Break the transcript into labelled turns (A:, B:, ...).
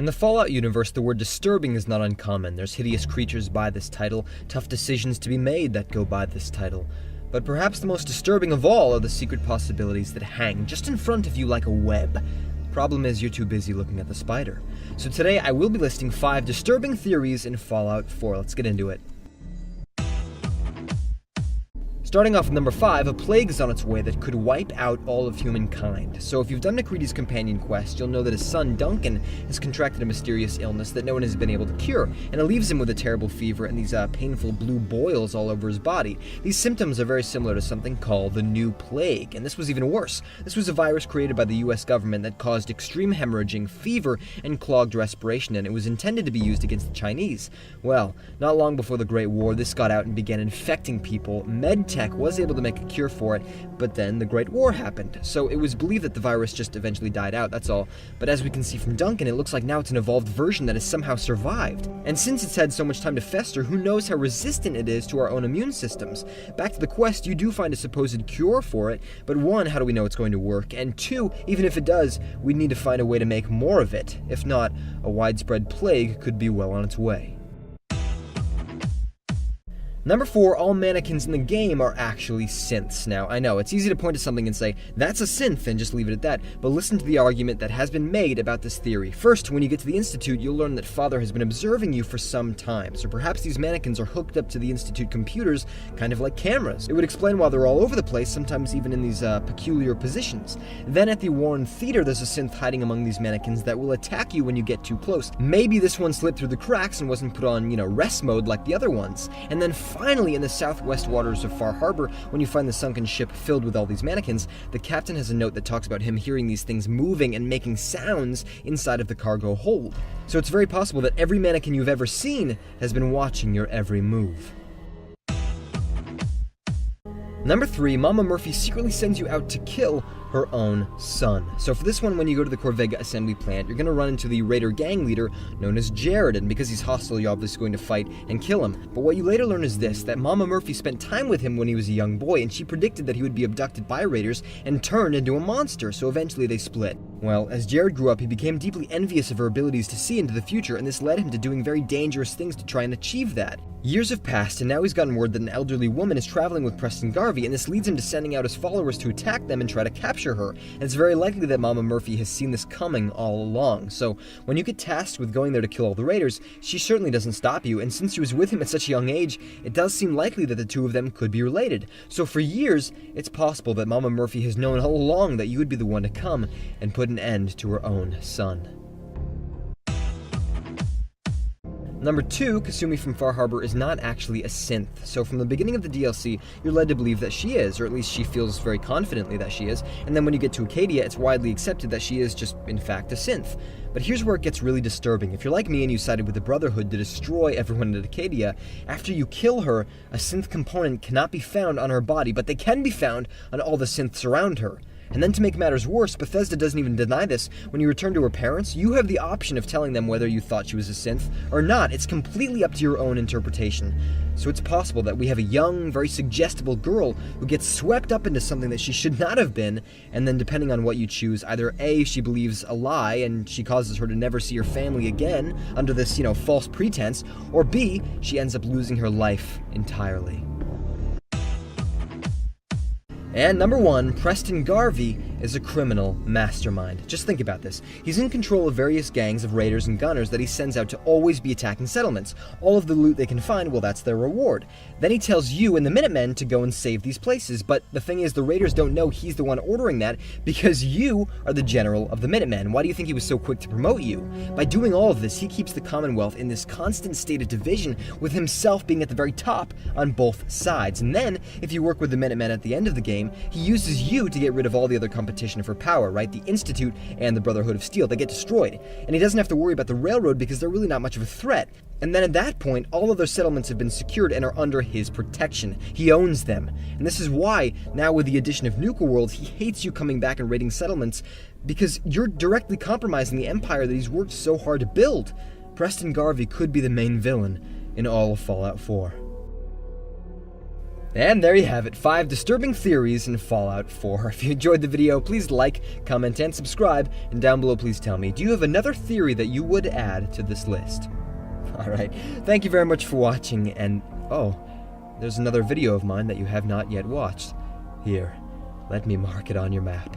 A: In the Fallout universe, the word disturbing is not uncommon. There's hideous creatures by this title, tough decisions to be made that go by this title. But perhaps the most disturbing of all are the secret possibilities that hang just in front of you like a web. Problem is, you're too busy looking at the spider. So today I will be listing 5 disturbing theories in Fallout 4. Let's get into it. Starting off with number 5, a plague is on its way that could wipe out all of humankind. So if you've done MacReady's companion quest, you'll know that his son, Duncan, has contracted a mysterious illness that no one has been able to cure, and it leaves him with a terrible fever and these painful blue boils all over his body. These symptoms are very similar to something called the New Plague, and this was even worse. This was a virus created by the US government that caused extreme hemorrhaging, fever, and clogged respiration, and it was intended to be used against the Chinese. Well, not long before the Great War, this got out and began infecting people. MedTech was able to make a cure for it, but then the Great War happened. So it was believed that the virus just eventually died out, that's all. But as we can see from Duncan, it looks like now it's an evolved version that has somehow survived. And since it's had so much time to fester, who knows how resistant it is to our own immune systems. Back to the quest, you do find a supposed cure for it, but 1, how do we know it's going to work? And 2, even if it does, we need to find a way to make more of it. If not, a widespread plague could be well on its way. Number 4, all mannequins in the game are actually synths. Now, I know, it's easy to point to something and say, that's a synth, and just leave it at that, but listen to the argument that has been made about this theory. First, when you get to the Institute, you'll learn that Father has been observing you for some time, so perhaps these mannequins are hooked up to the Institute computers, kind of like cameras. It would explain why they're all over the place, sometimes even in these peculiar positions. Then at the Warren Theater, there's a synth hiding among these mannequins that will attack you when you get too close. Maybe this one slipped through the cracks and wasn't put on, rest mode like the other ones. And then finally, in the southwest waters of Far Harbor, when you find the sunken ship filled with all these mannequins, the captain has a note that talks about him hearing these things moving and making sounds inside of the cargo hold. So it's very possible that every mannequin you've ever seen has been watching your every move. Number 3, Mama Murphy secretly sends you out to kill her own son. So for this one, when you go to the Corvega assembly plant, you're going to run into the Raider gang leader known as Jared, and because he's hostile, you're obviously going to fight and kill him. But what you later learn is this, that Mama Murphy spent time with him when he was a young boy, and she predicted that he would be abducted by Raiders and turned into a monster, so eventually they split. Well, as Jared grew up, he became deeply envious of her abilities to see into the future, and this led him to doing very dangerous things to try and achieve that. Years have passed, and now he's gotten word that an elderly woman is traveling with Preston Garvey, and this leads him to sending out his followers to attack them and try to capture her. And it's very likely that Mama Murphy has seen this coming all along. So when you get tasked with going there to kill all the Raiders, she certainly doesn't stop you, and since she was with him at such a young age, it does seem likely that the two of them could be related. So for years, it's possible that Mama Murphy has known all along that you would be the one to come and put an end to her own son. Number 2, Kasumi from Far Harbor is not actually a synth. So from the beginning of the DLC, you're led to believe that she is, or at least she feels very confidently that she is, and then when you get to Acadia, it's widely accepted that she is just, in fact, a synth. But here's where it gets really disturbing. If you're like me and you sided with the Brotherhood to destroy everyone at Acadia, after you kill her, a synth component cannot be found on her body, but they can be found on all the synths around her. And then to make matters worse, Bethesda doesn't even deny this. When you return to her parents, you have the option of telling them whether you thought she was a synth or not. It's completely up to your own interpretation. So it's possible that we have a young, very suggestible girl who gets swept up into something that she should not have been, and then depending on what you choose, either A, she believes a lie and she causes her to never see her family again under this, false pretense, or B, she ends up losing her life entirely. And number 1, Preston Garvey is a criminal mastermind. Just think about this. He's in control of various gangs of raiders and gunners that he sends out to always be attacking settlements. All of the loot they can find, well, that's their reward. Then he tells you and the Minutemen to go and save these places, but the thing is, the raiders don't know he's the one ordering that because you are the general of the Minutemen. Why do you think he was so quick to promote you? By doing all of this, he keeps the Commonwealth in this constant state of division, with himself being at the very top on both sides. And then, if you work with the Minutemen at the end of the game, he uses you to get rid of all the other competition for power, right? The Institute and the Brotherhood of Steel, they get destroyed. And he doesn't have to worry about the railroad because they're really not much of a threat. And then at that point, all of their settlements have been secured and are under his protection. He owns them. And this is why, now with the addition of Nuka World, he hates you coming back and raiding settlements, because you're directly compromising the empire that he's worked so hard to build. Preston Garvey could be the main villain in all of Fallout 4. And there you have it, 5 disturbing theories in Fallout 4. If you enjoyed the video, please like, comment, and subscribe. And down below, please tell me, do you have another theory that you would add to this list? Alright, thank you very much for watching, and oh, there's another video of mine that you have not yet watched. Here, let me mark it on your map.